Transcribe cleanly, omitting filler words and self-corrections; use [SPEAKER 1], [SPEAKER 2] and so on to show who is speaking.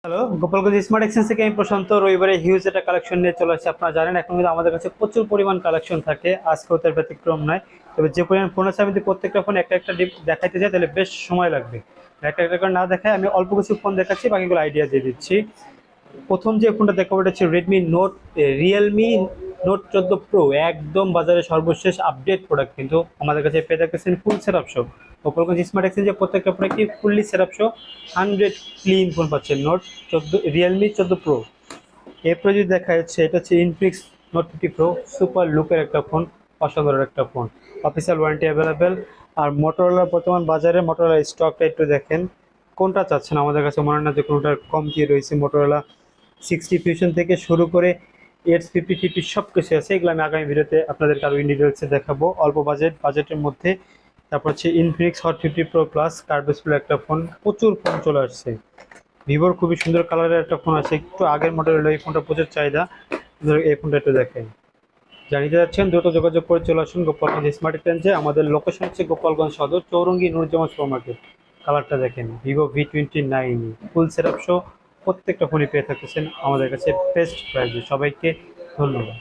[SPEAKER 1] Hello, Gopalganj smart exchange থেকে আমি প্রশান্ত। রবিবারে হিউজ একটা কালেকশন নিয়ে চলে আসছে। আপনারা জানেন এখন কিন্তু আমাদের কাছে প্রচুর পরিমাণ কালেকশন থাকে, আজকেও তার ব্যতিক্রম নয়। তবে যে পরিমাণ ফোন আছে আমি যদি প্রত্যেকটা ফোন একটা একটা দেখাইতে যাই তাহলে বেশ সময় লাগবে। একটা একটা করে না দেখায় আমি অল্প কিছু ফোন দেখাচ্ছি, বাকিগুলো আইডিয়া দিয়ে দিচ্ছি। প্রথম যে ফোনটা দেখাবো এটা হচ্ছে রিয়েলমি নোট 14 প্রো। একদম বাজারে সর্বশেষ আপডেট প্রোডাক্ট, কিন্তু আমাদের কাছে পেয়ে থাকতেছেন ফুল সেটআপ সহ। গোপালগঞ্জ স্মার্ট এক্সচেঞ্জে প্রত্যেকটা প্রোডাক্টই ফুললি সেটআপ সহ 100 ক্লিন ফোন পাচ্ছেন। Realme 14 pro. এরপরে যদি দেখা যাচ্ছে এটা হচ্ছে ইনফিনিক্স নোট 50 প্রো। সুপার লুকের একটা ফোন, অসাধারণ একটা ফোন, অফিসিয়াল ওয়ারেন্টি অ্যাভেলেবেল। আর মোটরোলা বর্তমান বাজারে মোটরোলা স্টকটা একটু দেখেন, কোনটা চাচ্ছেন? আমাদের কাছে মনে হয় না যে কোনোটার কম দিয়ে রয়েছে। মোটরোলা 60 ফিউশন থেকে শুরু করে এইটস 50 সব কিছু আছে। এগুলো আমি আগামী ভিডিওতে আপনাদেরকে আরও ইন ডিটেলসে দেখাবো অল্প বাজেটের মধ্যে। তারপর হচ্ছে Infinix hot 50 pro plus, curve display একটা ফোন। প্রচুর ফোন চলে আসছে। ভিভোর খুবই সুন্দর কালারের একটা ফোন আছে, একটু আগের মডেলের। এই ফোনটা প্রচুর চাহিদা। এই ফোনটা একটু দেখেন। জানিয়ে যাচ্ছেন দ্রুত যোগাযোগ করে চলে আসুন গোপালগঞ্জ স্মার্ট এক্সচেঞ্জে। আমাদের লোকেশন হচ্ছে গোপালগঞ্জ সদর, চৌরঙ্গি নুরজামান সুপার মার্কেট। কালারটা দেখেন, Vivo V29 full setup show. প্রত্যেকটা ফোনই পেয়ে থাকতেছেন আমাদের কাছে বেস্ট প্রাইসে। সবাইকে ধন্যবাদ।